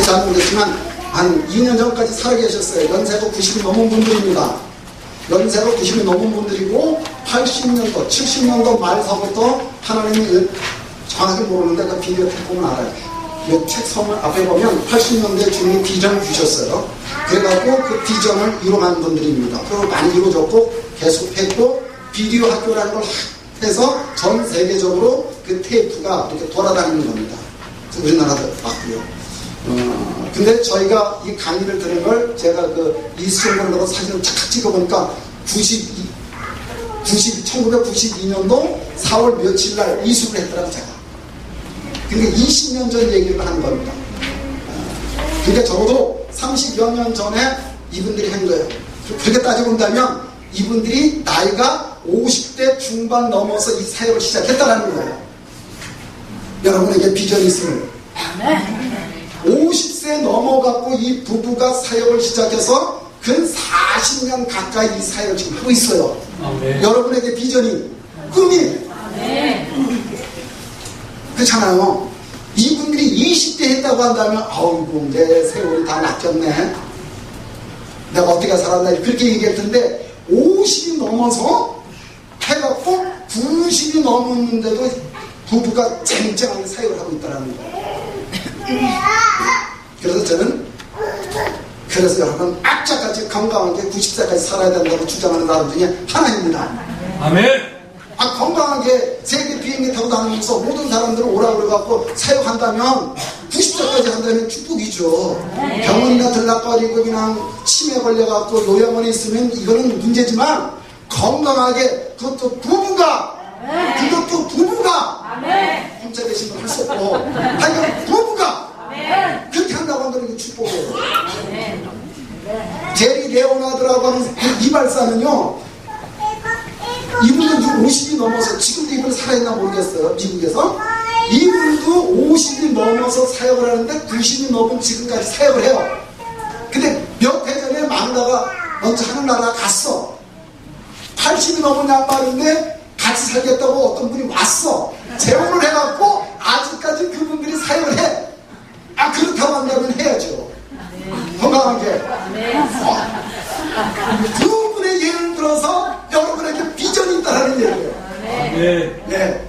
잘 모르겠지만 한 2년 전까지 살아계셨어요. 연세가 90이 넘은 분들입니다. 연세가 90이 넘은 분들이고 80년도, 70년도 말서부터 하나님이 정확히 모르는데 그 비디오 탭 보면 알아요. 이 책 서문 앞에 보면 80년대에 주님이 비전을 주셨어요. 그래갖고 그 비전을 이루어간 분들입니다. 그리고 많이 이루어졌고 계속했고 비디오 학교라는 걸 해서 전 세계적으로 그 테이프가 이렇게 돌아다니는 겁니다. 우리나라도 맞고요. 근데 저희가 이 강의를 들은 걸 제가 그 이수정으로 사진을 착착 찍어보니까 1992년도 4월 며칠 날 이수를 했더라고 제가. 그러니까 20년 전 얘기를 하는 겁니다. 그러니까 적어도 30여 년 전에 이분들이 한 거예요. 그렇게 따져본다면 이분들이 나이가 50대 중반 넘어서 이 사역을 시작했다는 거예요. 여러분에게 비전이 있음을. 50세 넘어갖고 이 부부가 사역을 시작해서 근 40년 가까이 이 사역을 지금 하고 있어요. 여러분에게 비전이, 꿈이. 그렇잖아요. 이분들이 20대 했다고 한다면 아이고 내 세월이 다 낚였네. 내가 어떻게 살았나 그렇게 얘기할 텐데 50이 넘어서 해갖고 90이 넘었는데도 부부가 쨍쨍하게 사역을 하고 있다는 거예요. 그래서 여러분 악자까지 건강하게 90세까지 살아야 된다고 주장하는 사람 중에 하나입니다. 아멘. 건강하게 세계 비행기 타고 다니면서 모든 사람들을 오라고 그래갖고 사역한다면 90세까지 한다면 축복이죠. 병원이나 들락거리고 그냥 치매 걸려갖고 요양원에 있으면 이거는 문제지만 건강하게 그것도 부부가 혼자 계시면 할 수 없고 하여간 부부가 그렇게 한다고 한다면 이게 축복이에요. 제리 레오나드라고 하는 이발사는요 이분은 50이 넘어서 지금도 이분 살아있나 모르겠어요. 미국에서 이분도 50이 넘어서 사역을 하는데 90이 넘은 지금까지 사역을 해요. 근데 몇 해 전에 마누라가 먼저 하늘나라 갔어. 80이 넘은 양반인데 같이 살겠다고 어떤 분이 왔어. 재혼을 해갖고 아직까지 그분들이 사역을 해. 그렇다고 한다면 해야죠. 건강하게. 두 분의 예를 들어서 여러분에게 비전이 있다는 얘기예요. 네.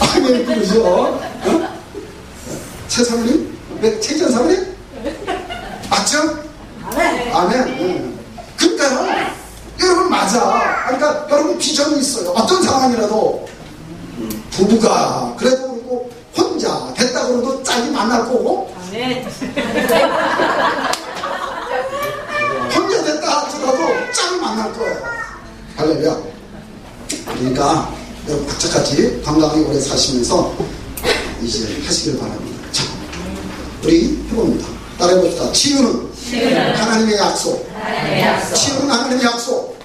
아멘, 그러죠? 최사모님? 최전 사모님? 맞죠? 아멘. 그러니까요, 여러분 맞아. 그러니까 여러분 비전이 있어요. 어떤 상황이라도 부부가 그래도 그렇고 혼자 됐다 그래도 짝이 만날 거고 혼자 됐다 하더라도 짝을 만날 거예요. 할렐루야. 그러니까 여러분 각자같이 건강하게 오래 사시면서 이제 하시길 바랍니다. 자, 우리 해봅니다. 따라해봅시다. 치유는 하나님의 약속. 치유는 하나님의 약속.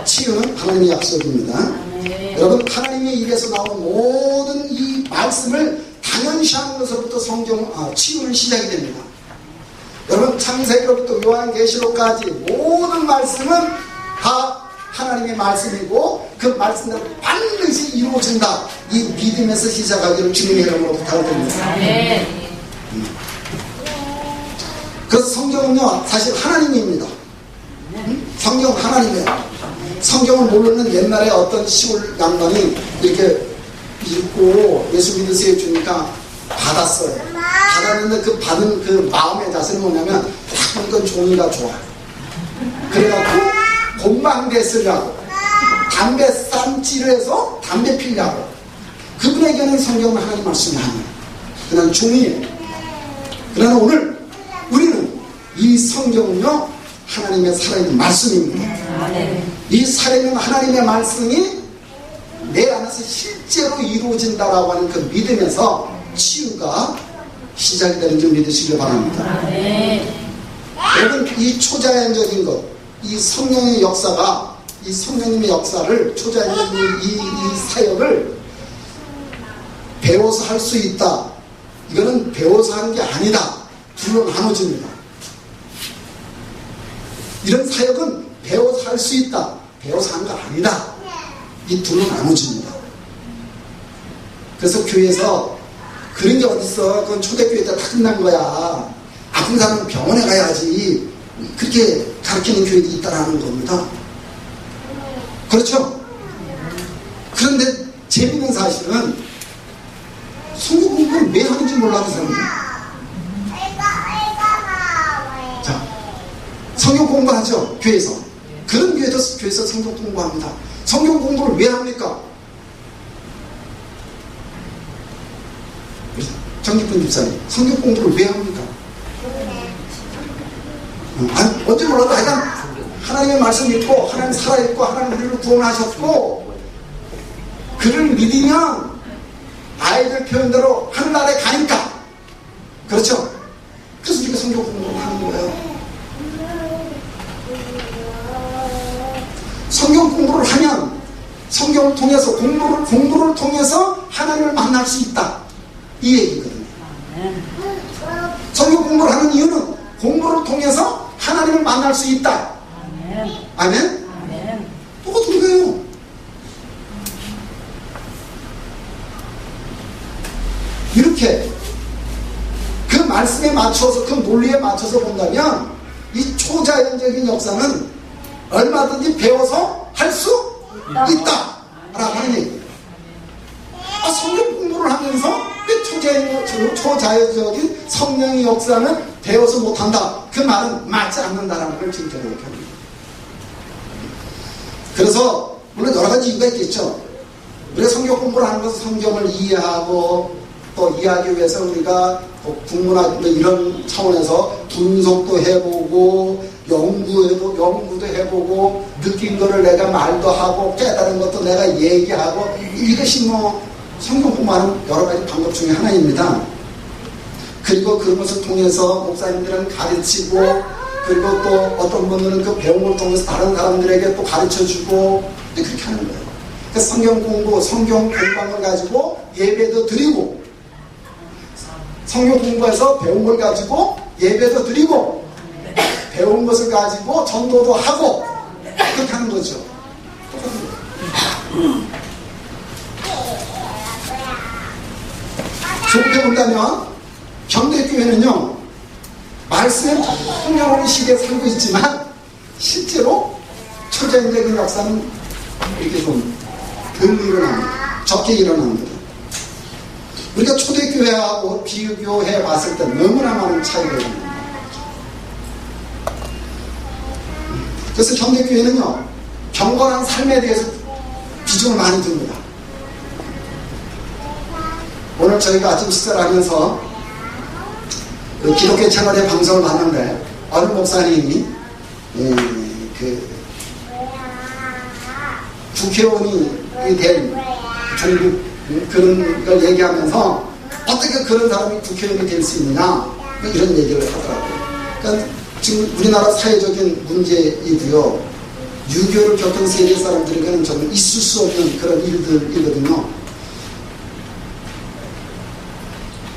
치유는 하나님의 약속입니다. 여러분 하나님의 입에서 나오는 모든 이 말씀을 당연시하는 것으로부터 치유는 시작이 됩니다. 여러분 창세기로부터 요한계시록까지 모든 말씀은 다 하나님의 말씀이고 그 말씀대로 반드시 이루어진다. 이 믿음에서 시작하기를 주님의 이름으로 부탁드립니다. 그래서 성경은요 사실 하나님입니다. 성경은 하나님이에요. 성경을 모르는 옛날에 어떤 시골 양반이 이렇게 읽고 예수 믿으세요 주니까 받았어요. 받았는데 그 받은 그 마음의 자세는 뭐냐면 이건 종이가 좋아. 그래갖고 곰방대 쓰려고 담배 쌈찌를 해서 담배 피려고. 그분에게는 성경은 하나님 말씀이 아니에요. 그냥 종이에요. 그러나 오늘 우리는 이 성경은요 하나님의 살아있는 말씀입니다. 이 살아있는 하나님의 말씀이 내 안에서 실제로 이루어진다라고 하는 그 믿음에서 치유가 시작이 되는 줄 믿으시길 바랍니다. 여러분 이 초자연적인 것, 이 성령의 역사가, 이 성령님의 역사를 초자연적인 이 사역을 배워서 할 수 있다. 이거는 배워서 하는 게 아니다. 둘로 나눠집니다. 이런 사역은 배워서 할 수 있다. 배워서 하는 거 아니다. 이 둘로 나눠집니다. 그래서 교회에서 그런 게 어딨어. 그건 초대교회 때 다 끝난 거야. 아픈 사람은 병원에 가야지. 그렇게 가르치는 교회도 있다라는 겁니다. 그렇죠? 그런데 재밌는 사실은 성경 공부를 왜 하는지 몰라도 사람들. 자, 성경 공부하죠. 교회에서. 그런 교회에서 성경 공부합니다. 성경 공부를 왜 합니까? 정기쁜 집사님, 성경 공부를 왜 합니까? 아니, 뭔지 몰라도 하여간 하나님의 말씀 읽고 하나님 살아있고 하나님 우리를 구원하셨고 그를 믿으면 아이들 표현대로 하늘나라에 가니까. 그렇죠? 그래서 우리가 성경 공부를 하는 거예요. 성경 공부를 하면 성경을 통해서 공부를 통해서 하나님을 만날 수 있다. 이 얘기거든요. 성경 공부를 하는 이유는 공부를 통해서 하나님을 만날 수 있다. 아멘? 똑같은 거예요. 이렇게 그 말씀에 맞춰서 그 논리에 맞춰서 본다면 이 초자연적인 역사는 얼마든지 배워서 할 수 있다 라고 하는 얘기예요. 성경 공부를 하면서 왜 초자연적인 성령의 역사는 배워서 못한다, 그 말은 맞지 않는다라는 걸 지금 제가 얘기합니다. 그래서 물론 여러 가지 이유가 있겠죠. 우리가 성경 공부를 하는 것은 성경을 이해하고 또 이해하기 위해서 우리가 국문학 이런 차원에서 분석도 해보고 연구도 해보고 느낀 거를 내가 말도 하고 깨달은 것도 내가 얘기하고, 이것이 성경 공부하는 여러 가지 방법 중에 하나입니다. 그리고 그런 것을 통해서 목사님들은 가르치고, 그리고 또 어떤 분들은 그 배운 걸 통해서 다른 사람들에게 또 가르쳐주고, 그렇게 하는 거예요. 그래서 성경 공부한 걸 가지고 예배도 드리고, 성경 공부해서 배운 걸 가지고 예배도 드리고, 배운 것을 가지고 전도도 하고, 그렇게 하는 거죠. 좋게 본다면 현대교회는요, 말씀의 통념하는 시대에 살고 있지만 실제로 초자연적인 역사는 이렇게 좀 덜 일어납니다. 적게 일어납니다. 우리가 초대교회하고 비교해 봤을 때 너무나 많은 차이가 있습니다. 그래서 현대교회는요, 경건한 삶에 대해서 비중을 많이 둡니다. 오늘 저희가 아침 식사를 하면서 그 기독교 채널의 방송을 봤는데 어느 목사님이 국회의원이 된 전국 그런 걸 얘기하면서 어떻게 그런 사람이 국회의원이 될 수 있느냐, 이런 얘기를 하더라고요. 그러니까 지금 우리나라 사회적인 문제이고요, 유교를 겪은 세계 사람들에게는 정말 있을 수 없는 그런 일들이거든요.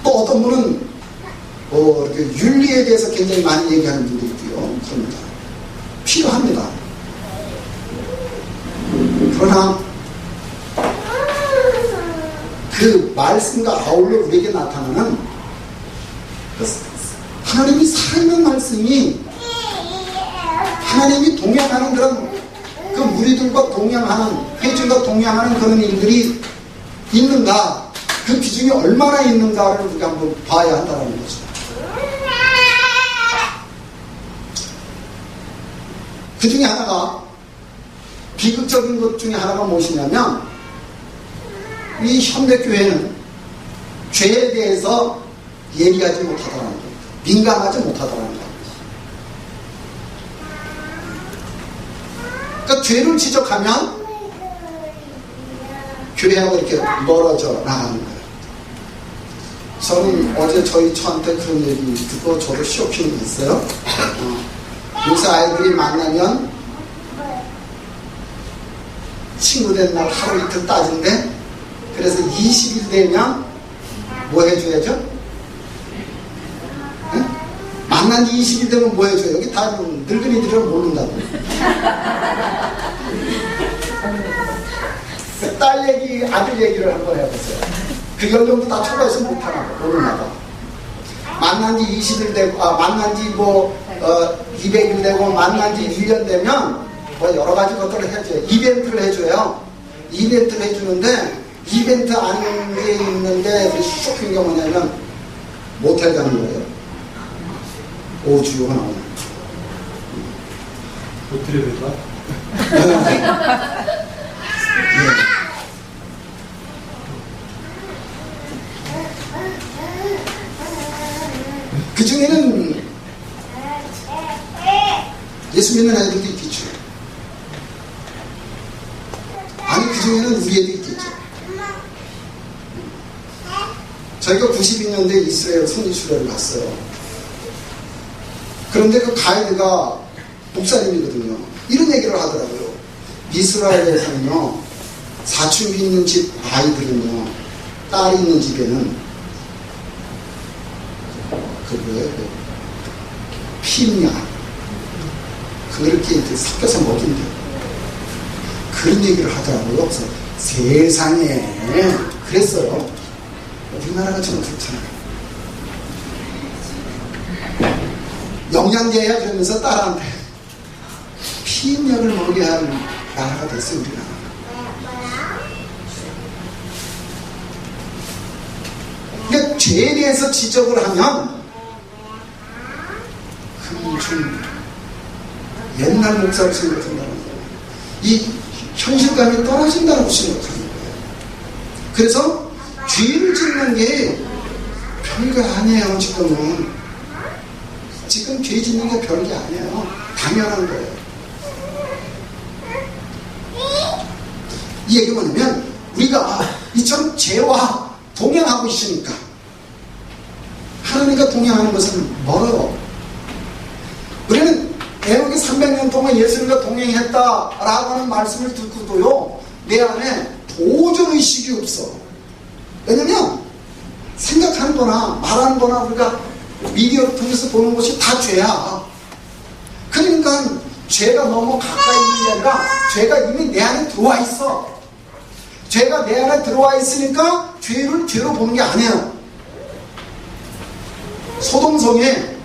또 어떤 분은 이렇게 윤리에 대해서 굉장히 많이 얘기하는 분도 있고요. 그럽니다. 필요합니다. 그러나 그 말씀과 아울러 우리에게 나타나는 하나님이 살아있는 말씀이, 하나님이 동행하는 그런 그 무리들과 동행하는, 회중과 동행하는 그런 일들이 있는가, 그 비중이 얼마나 있는가를 우리가 한번 봐야 한다는 거죠. 그 중에 하나가, 비극적인 것 중에 하나가 무엇이냐면, 이 현대교회는 죄에 대해서 예리하지 못하다는 겁니다. 민감하지 못하다는 겁니다. 그러니까 죄를 지적하면 교회하고 이렇게 멀어져 나가는 거예요. 저는 어제 저희 처한테 그런 얘기 듣고 저도 쇼킹이 있어요. 요새 아이들이 만나면 친구 된 날 하루 이틀 따진대. 그래서 20일 되면 뭐 해줘야죠? 응? 만난 지 20일 되면 뭐 해줘요? 여기 다 늙은이들은 모른다고. 딸 얘기, 아들 얘기를 한번 해보세요. 그 연령도 다 초과해서 못하는 거예요. 모르나봐. 만난 지 20일 되고, 만난 지 200일 되고, 만난 지 1년 되면, 뭐 여러 가지 것들을 해줘요. 이벤트를 해줘요. 이벤트를 해주는데, 이벤트 안에 있는데, 쇼킹한 게 뭐냐면, 모텔 가는 거예요. 오주요가 나오는 거예요. 모텔에 들어가? 그 중에는 예수 믿는 애들도 있겠죠. 아니, 그 중에는 우리 애도 있겠죠. 저희가 92년도에 이스라엘 선지수련을 갔어요. 그런데 그 가이드가 목사님이거든요. 이런 얘기를 하더라고요. 이스라엘에서는요, 사춘기 있는 집 아이들은요, 딸이 있는 집에는 피임약 그렇게 이제 섞여서 먹인대요. 그런 얘기를 하더라고요. 그래서 세상에 그랬어요. 우리나라가 좀 그렇잖아요. 영양제야 그러면서 딸한테 피임약을 먹여야 하는 나라가 됐어요. 우리나라. 그러니까 죄에 대해서 지적을 하면 그건 좀 옛날 목사로 생각한다는 거예요. 이 현실감이 떨어진다고 생각하는 거예요. 그래서 죄를 짓는 게 별거 아니에요. 지금 죄 짓는 게 별게 아니에요. 당연한 거예요. 이 얘기 뭐냐면 우리가 이처럼 죄와 동행하고 있으니까 하나님과 동행하는 것은 멀어요. 우리는 애국이 300년 동안 예수님과 동행했다라고 하는 말씀을 듣고도요, 내 안에 도전의식이 없어. 왜냐면 생각하는 거나 말하는 거나 우리가 미디어를 통해서 보는 것이 다 죄야. 그러니까 죄가 너무 가까이 있는 게 아니라 죄가 이미 내 안에 들어와 있어. 죄가 내 안에 들어와 있으니까 죄를 죄로 보는 게 아니에요. 소돔성에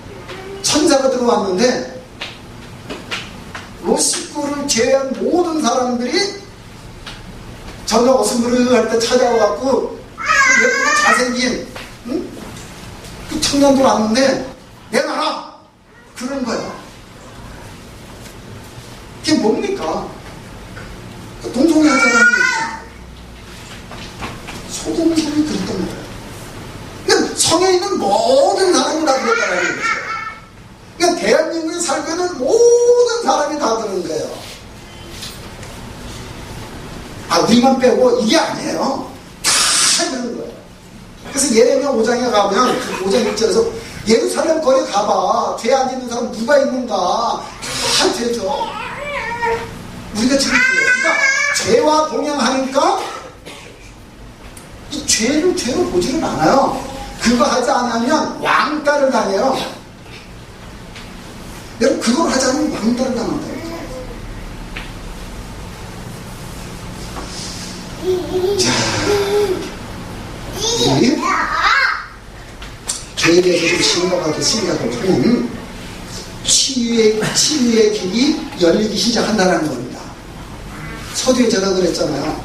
천사가 들어왔는데 롯식구를 제외한 모든 사람들이 저녁 어슴부르할 때 찾아와갖고 예쁘고 잘생긴 그 청년도 왔는데 내놔라 그런 거야. 그게 뭡니까? 동성애 하자는 얘기죠. 소돔성이 그랬던 거예요. 그러니까 성에 있는 모든 사람이 다 그랬다는 거죠. 그러니까 대한민국에 살고 있는 모든 사람이 다 그런 거예요. 우리만 빼고 이게 아니에요. 다 그런 거예요. 그래서 예레미야 5장에 가면 5장 1절에서 예루살렘 거리 가봐. 죄 안 짓는 사람 누가 있는가? 다 죄죠. 우리가 지금 그러니까 죄와 동행하니까 이 죄를 죄로 보지는 않아요. 그거 하지 않으면 왕따를 당해요. 여러분 그걸 하지 않으면 왕따를 당한다. 자, 우리 죄에 대해서 좀 심각하게 생각을 하면 치유의 길이 열리기 시작한다는 겁니다. 서두에 제가 그랬잖아요.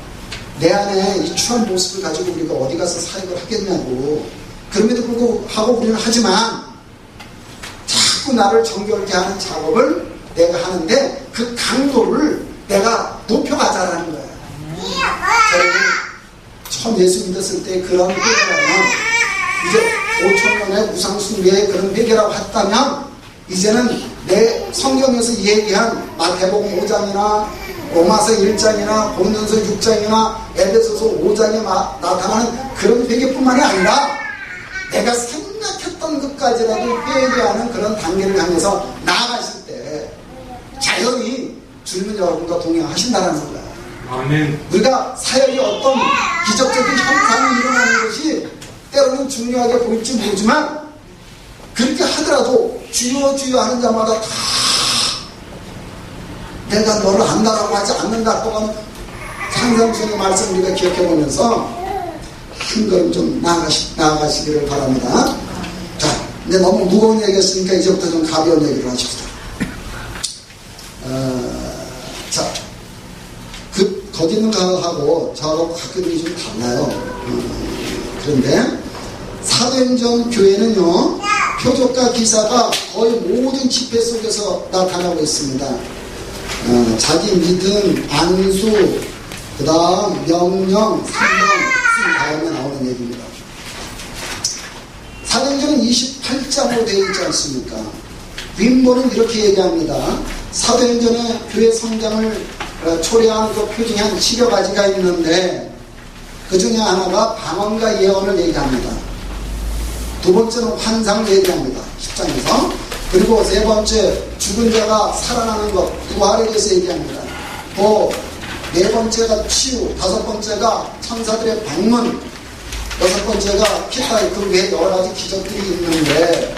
내 안에 이 추한 모습을 가지고 우리가 어디 가서 사역을 하겠냐고. 그럼에도 불구하고 우리는 하지만 자꾸 나를 정결케 하는 작업을 내가 하는데 그 강도를 내가 높여가자라는 거예요. 저는 처음 예수 믿었을 때 그런 회개라면 이제 5,000년의 우상숭배의 그런 회개라고 했다면 이제는 내 성경에서 얘기한 마태복음 5장이나 로마서 1장이나 고린도서 6장이나 에베소서 5장에 나타나는 그런 회개뿐만이 아니라 내가 생각했던 것까지라도 회개하는 그런 단계를 향해서 나아가실 때 자연히 주님은 여러분과 동행하신다는 거예요. 아멘. 우리가 사역이 어떤 기적적인 현상이 일어나는 것이 때로는 중요하게 보일지 모르지만 그렇게 하더라도 주여 주여 하는 자마다 다 내가 너를 안다라고 하지 않는다 또한 상상성의 말씀 우리가 기억해보면서 한 걸음 좀 나아가시기를 바랍니다. 자, 근데 너무 무거운 얘기였으니까 이제부터 좀 가벼운 얘기를 하십시다. 자, 거기 있는 가하고 저하고 학교들이 좀 달라요. 그런데 사도행전 교회는요, 표적과 기사가 거의 모든 집회 속에서 나타나고 있습니다. 자기 믿음, 안수, 그 다음 명령, 성령 쓴 다음에 나오는 얘기입니다. 사도행전은 28장으로 되어 있지 않습니까? 윗모는 이렇게 얘기합니다. 사도행전의 교회 성장을 초래한 그 표징이 한 10여 가지가 있는데 그 중에 하나가 방언과 예언을 얘기합니다. 두 번째는 환상을 얘기합니다. 10장에서. 그리고 세 번째 죽은 자가 살아나는 것, 부활에 대해서 얘기합니다. 또 네 번째가 치유, 다섯 번째가 천사들의 방문, 여섯 번째가 기타 그 외에 여러 가지 기적들이 있는데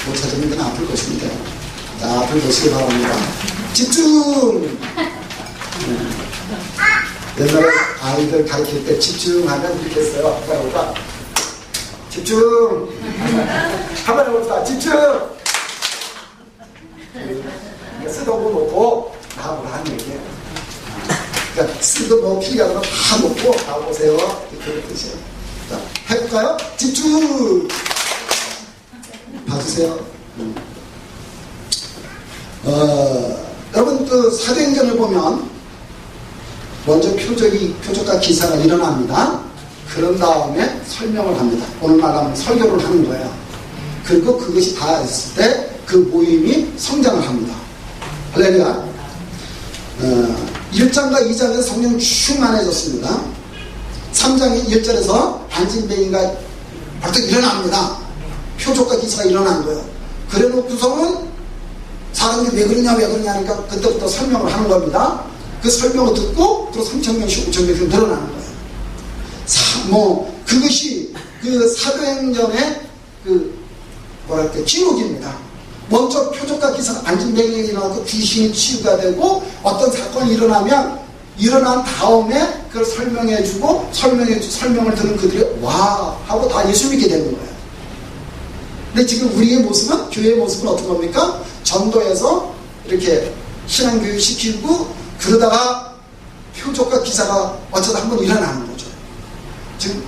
못 찾으면 그냥 아플 것입니다. 자, 앞을 보시기 바랍니다. 집중! 옛날에 아이들 가르칠 때 집중하면 이렇게 했어요. 한번 해볼까? 집중! 한번 해볼까? 집중! 쓰던 거 놓고 다음으로 하는 얘기예요. 그러니까 쓰던 거 필요한 거 다 놓고 나오세요. 이렇게 뜻이에요. 자, 해볼까요? 집중! 봐주세요. 여러분 그 사도행전을 보면 먼저 표적과 기사가 일어납니다. 그런 다음에 설명을 합니다. 오늘 말하면 설교를 하는 거예요. 그리고 그것이 다 했을 때 그 모임이 성장을 합니다. 할렐루야. 1장과 2장에서 성령 충만해졌습니다. 3장의 1절에서 안진뱅이가 벌떡 일어납니다. 표적과 기사가 일어난 거예요. 그래 놓고서는 사람들이 왜 그러냐 하니까 그때부터 설명을 하는 겁니다. 그 설명을 듣고 또 3,000명씩 5,000명씩 늘어나는 거예요. 그것이 그 사도행전의 그 뭐랄까 기록입니다. 먼저 표적과 기사가 안진뱅이가 일어나고 귀신이 치유가 되고 어떤 사건이 일어나면 일어난 다음에 그걸 설명해주고 설명을 듣는 그들이 와 하고 다 예수 믿게 되는 거예요. 근데 지금 우리의 모습은, 교회의 모습은 어떤 겁니까? 전도해서 이렇게 신앙교육 시키고 그러다가 표적과 기사가 어쩌다 한번 일어나는 거죠. 지금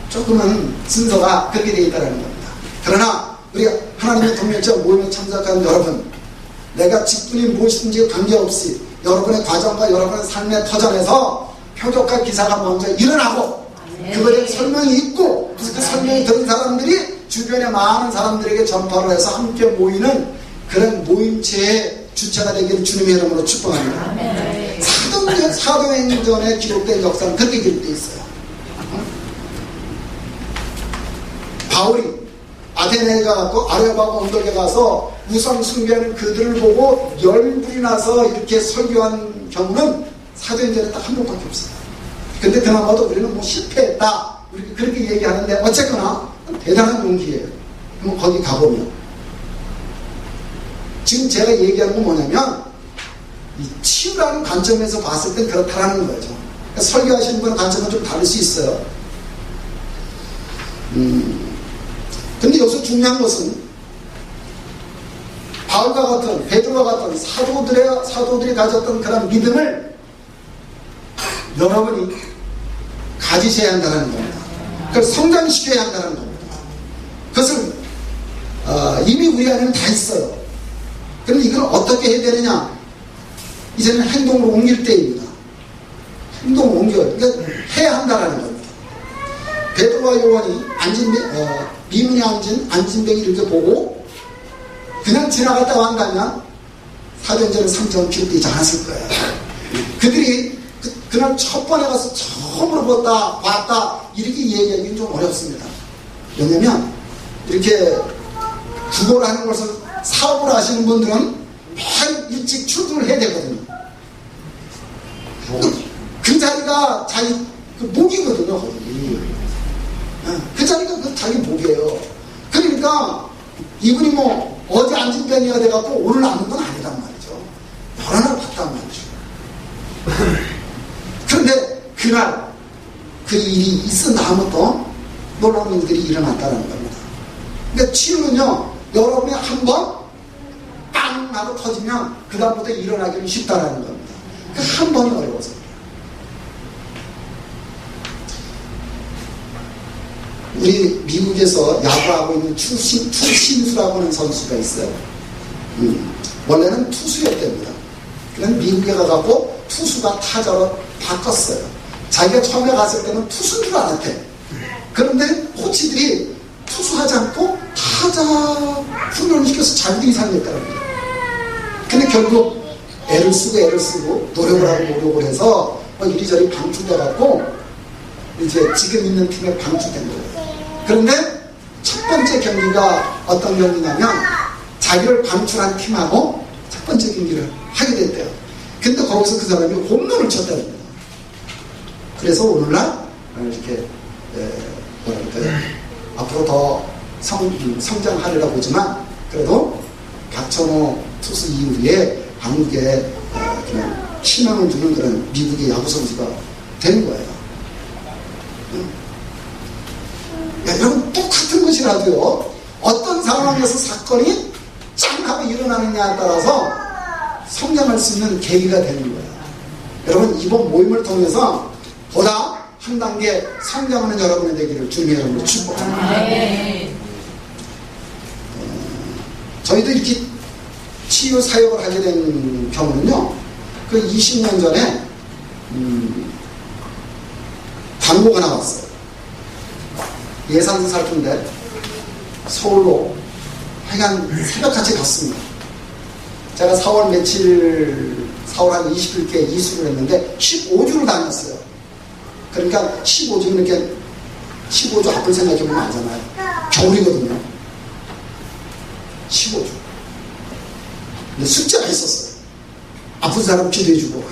조금은 순서가 그렇게 되어 있다는 겁니다. 그러나 우리가 하나님의 동역자 모임에 참석한 여러분, 내가 직분이 무엇이든지 관계없이 여러분의 과정과 여러분의 삶의 터전에서 표적과 기사가 먼저 일어나고 그거에 설명이 있고 그 설명이 들은 사람들이 주변에 많은 사람들에게 전파를 해서 함께 모이는 그런 모임체의 주체가 되기를 주님의 이름으로 축복합니다. 사도행전에 기록된 역사는 그렇게 기록되어 있어요. 바울이 아테네에 가고 아레오파고 언덕에 가서 우상 숭배하는 그들을 보고 열불이 나서 이렇게 설교한 경우는 사도행전에 딱 한 번밖에 없어요. 근데 그나마도 우리는 뭐 실패했다 우리 그렇게 얘기하는데 어쨌거나 대단한 용기예요. 그럼 거기 가보면 지금 제가 얘기하는 건 뭐냐면 이 치유라는 관점에서 봤을 땐 그렇다라는 거죠. 그러니까 설교하시는 분의 관점은 좀 다를 수 있어요. 근데 여기서 중요한 것은 바울과 같은 베드로와 같은 사도들이 가졌던 그런 믿음을 여러분이 가지셔야 한다는 겁니다. 그걸 성장시켜야 한다는 겁니다. 그것을 이미 우리 안에는 다 있어요. 그런데 이걸 어떻게 해야 되느냐? 이제는 행동으로 옮길 때입니다. 행동으로 옮겨요. 그러니까 해야 한다는 겁니다. 베드로와 요한이 미문에 앉은 안진뱅이를 이렇게 보고 그냥 지나갔다고 한다면 사도행전은 3점 기록되지 않았을 거예요. 그들이 그날 첫 번에 가서 처음으로 봤다 이렇게 얘기하기는 좀 어렵습니다. 왜냐면 이렇게 구걸을 하는 것을 사업을 하시는 분들은 매일 일찍 출근을 해야 되거든요. 그 자리가 자기 그 목이거든요. 그 자리가 그 자기 목이에요. 그러니까 이분이 뭐 어제 안진뱅이가 돼갖고 오늘 아는 건 아니란 말이죠. 여러 날 봤단 말이죠. 그런데 그날 그 일이 있은 다음부터 놀라운 일들이 일어났다는 겁니다. 그러니까 치유는요, 여러분이 한번 빵 하고 터지면 그 다음부터 일어나기는 쉽다라는 겁니다. 그 한 번이 어려워서. 우리 미국에서 야구하고 있는 추신수라고 하는 선수가 있어요. 원래는 투수였답니다. 그냥 미국에 가갖고 투수가 타자로 바꿨어요. 자기가 처음에 갔을 때는 투수인 줄 알았대. 그런데 코치들이 투수하지 않고 타자 훈련을 시켜서 자기도 이상했더랍니다. 근데 결국 애를 쓰고 노력을 하고 노력을 해서 이리저리 방출돼갖고 이제 지금 있는 팀에 방출된 거예요. 그런데 첫 번째 경기가 어떤 경기냐면 자기를 방출한 팀하고 첫 번째 경기를 하게 됐대요. 근데 거기서 그 사람이 홈런을 쳤다는 거예요. 그래서 오늘날 이렇게 뭐랄까요, 앞으로 더 성장하리라 보지만 그래도 박찬호 투수 이후에 한국에 그냥 희망을 주는 그런 미국의 야구 선수가 되는 거예요. 여러분, 똑같은 것이라도요, 어떤 상황에서 사건이 짱 하고 일어나느냐에 따라서 성장할 수 있는 계기가 되는 거예요. 여러분, 이번 모임을 통해서 보다 한 단계 성장하는 여러분의 되기를 주님의 이름으로 축복합니다. 저희도 이렇게 치유 사역을 하게 된 경우는요, 그 20년 전에 광고가 나왔어요. 예산서 살 텐데 서울로 하여간 새벽같이 갔습니다. 제가 4월 한 20일께 이수를 했는데 15주를 다녔어요. 그러니까 15주는 이렇게 15주 앞을 생각해보면 알잖아요. 겨울이거든요. 15주. 근데 숙제가 있었어요. 아픈 사람 기도해주고.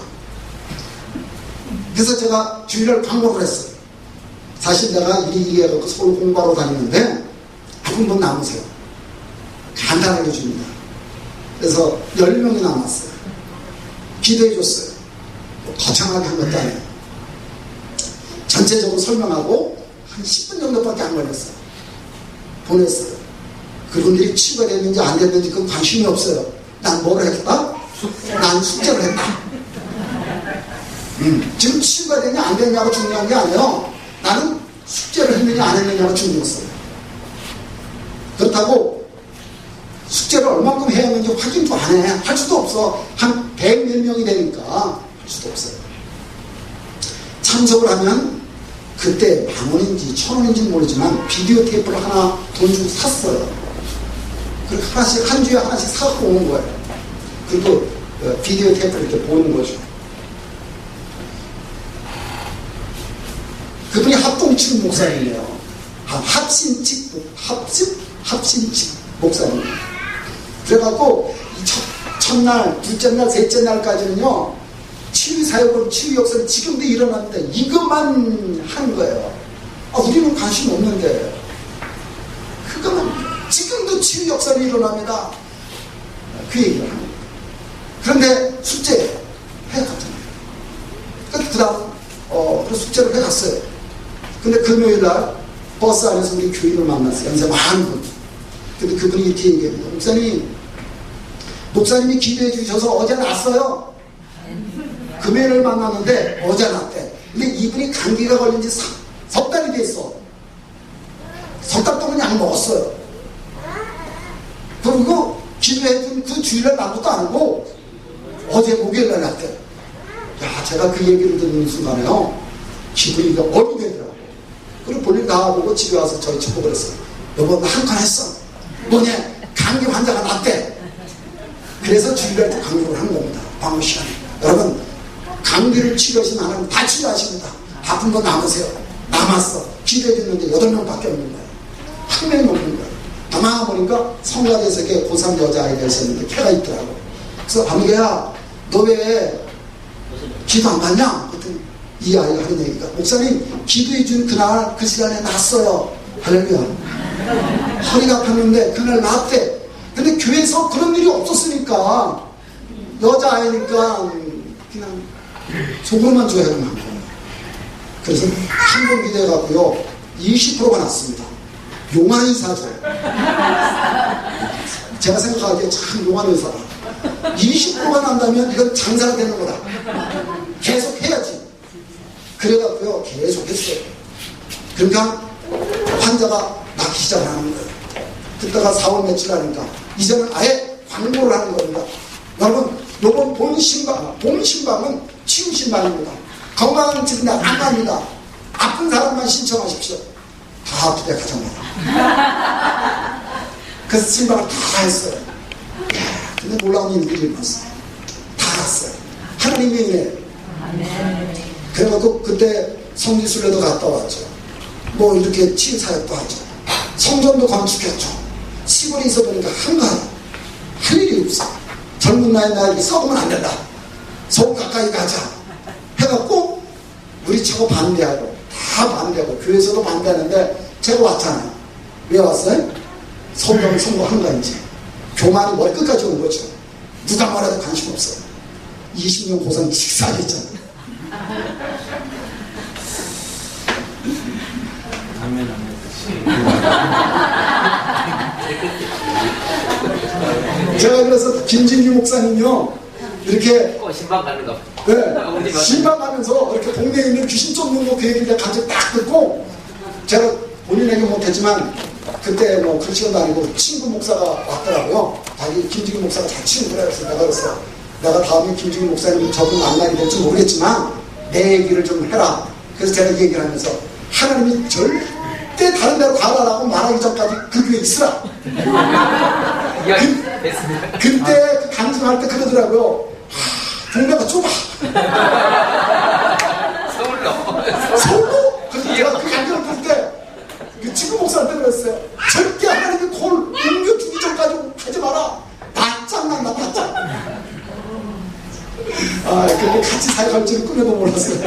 그래서 제가 주일날 광고를 했어요. 사실 내가 이리 해갖고 서울 공부하러 다니는데 아픈 분 남으세요. 간단하게 줍니다. 그래서 10명이 남았어요. 기도해줬어요. 거창하게 한 것도 아니에요. 전체적으로 설명하고 한 10분 정도밖에 안 걸렸어요. 보냈어요. 그분들이 치유가 됐는지 안 됐는지 그건 관심이 없어요. 난 뭐를 했다? 난 숙제를 했다. 지금 치유가 되냐 안 되냐가 중요한 게 아니에요. 나는 숙제를 했느냐 안 했느냐가 중요했어요. 그렇다고 숙제를 얼만큼 해야 하는지 확인도 안 해. 할 수도 없어. 한 100몇 명이 되니까 할 수도 없어요. 참석을 하면 그때 10,000원인지 1,000원인지는 모르지만 비디오 테이프를 하나 돈 주고 샀어요. 그렇게 하나씩, 한 주에 하나씩 사고 오는 거예요. 그리고 비디오 테이프를 이렇게 보는 거죠. 그분이 합동측 목사님이에요. 합신측 목사님. 그래갖고 첫날, 둘째 날, 셋째 날까지는요, 치유 사역을, 치유 역사는 지금도 일어납니다. 이것만 하는 거예요. 우리는 관심 없는데. 그것만, 지금도 치유 역사는 일어납니다. 그 얘기를 합니다. 그런데 숙제 해갔잖아요. 그 다음, 그 숙제를 해갔어요. 근데 금요일 날 버스 안에서 우리 교인을 만났어요. 연세 많은 분. 근데 그분이 이렇게 얘기합니다. 목사님이 기도해 주셔서 어제 났어요. 금요일을 만났는데 어제 났대. 근데 이분이 감기가 걸린 지 석 달이 됐어. 석 달 동안 약 먹었어요. 그리고 기도해 준 그 주일날 난 것도 아니고 어제 목요일날 났대. 야, 제가 그 얘기를 듣는 순간에요, 기분이 얼이 되더라고. 그리고 볼일 나와보고 집에 와서 저희 축복을 했어요. 여보, 나 한 건 했어. 뭐냐? 감기 환자가 났대. 그래서 주일날 또 강조를 한 겁니다. 방어 시간에. 여러분, 감기를 치료하신 하나님 다 치료하십니다. 아픈 거 남으세요. 남았어. 기도해줬는데 8명밖에 없는 거예요. 한 명이 없는 거예요. 가만히 보니까 성가대석에 고3 여자아이가 있었는데 걔가 있더라고. 그래서 밤개야, 너 왜 기도 안 받냐? 그랬더니 이 아이가 하는 얘기가, 목사님 기도해준 그날 그 시간에 났어요. 할렐루야. 허리가 아팠는데 그날 났대. 근데 교회에서 그런 일이 없었으니까 여자아이니까 그냥 속으로만 좋아하는 거예요. 그래서 한번 기대해갖고요 20%가 났습니다. 용한 의사죠. 제가 생각하기에 참 용한 의사다. 20%가 난다면 이건 장사가 되는 거다. 계속 해야지. 그래갖고요 계속 했어요. 그러니까 환자가 낳기 시작을 하는 거예요. 그때가 4월 며칠 하니까 이제는 아예 광고를 하는 겁니다. 여러분 요번 봄 신방은 치유 신방입니다. 건강한 증대 안 갑니다. 아픈 사람만 신청하십시오. 다 아프대 가자마자. 그래서 신방을 다 했어요. 야, 근데 놀라운 일들이 일어났어요. 다 갔어요. 하나님의 은혜. 그래가지고 그때 성지순례도 갔다 왔죠. 뭐 이렇게 치유 사역도 하죠. 성전도 건축했죠. 시골에 있어 보니까 한가하다. 할 일이 없어. 젊은 나이에 썩으면 안 된다. 서울 가까이 가자. 해갖고 우리 저거 반대하고 다 반대하고 교회에서도 반대하는데 제가 왔잖아요. 왜 왔어요? 성경 선거한 거인지 교만이 머리 끝까지 온 거죠. 누가 말해도 관심 없어요. 20년 고생 직사하게 했잖아요. 제가 그래서 김진규 목사님요 이렇게 신방 가는 거. 네, 신방 가면서 이렇게 동네에 있는 귀신 쫓는 거 그 얘기를 갑자기 딱 듣고 제가 본인에게 못했지만 그때 뭐 그런 시간도 아니고 친구 목사가 왔더라고요. 자기 김진규 목사가 잘 친구라 해서 내가 그랬어. 내가 다음에 김진규 목사님 저분 만나게 될지 모르겠지만 내 얘기를 좀 해라. 그래서 제가 얘기를 하면서 하나님이 절대 다른 데로 가라라고 말하기 전까지 그 교회에 있으라. 그때 그 강증할 때 그러더라고요. 동네가 좁아. 서울로? 그래서 제가 그 강증을 볼 때 그 친구 목사한테 그랬어요. 절대 하나님이 콜 옮겨 주기 전까지 하지 마라. 바짝 난다 바짝. 아, 그렇게 같이 사역할 줄은 꿈에도 몰랐어요.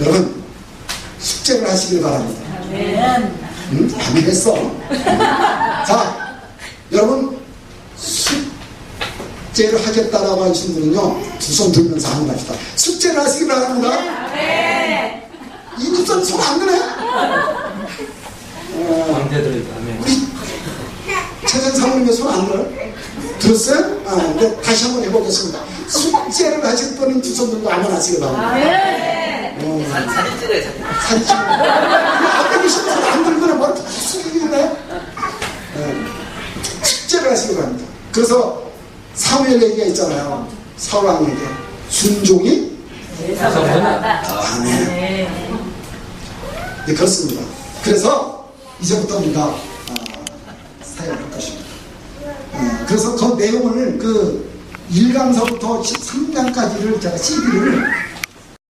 여러분 숙제를 하시길 바랍니다. 아멘 했어. 자, 여러분 숙제를 하겠다라고 하신 분은요 두 손 들면서 한번 합시다. 숙제를 하시기 바랍니다. 이 두 손 손 안 드네. 우리 최전 사모님의 손 안 들어요? 들었어요? 근데 다시 한번 해보겠습니다. 숙제를 하실 분은 두 손 들고 한번 하시기 바랍니다. 사진 찍어요. 사진 찍어요. 앞에 계신 손 안 들거나 머리 숙이겠네. 숙제를 하시기 바랍니다. 그래서 사무엘 얘기가 있잖아요. 사울 왕에게 순종이 아멘. 네, 그렇습니다. 그래서 이제부터 우리가 사역할 것입니다. 그래서 그 내용을 그 1강서부터 13강까지를 제가 CD를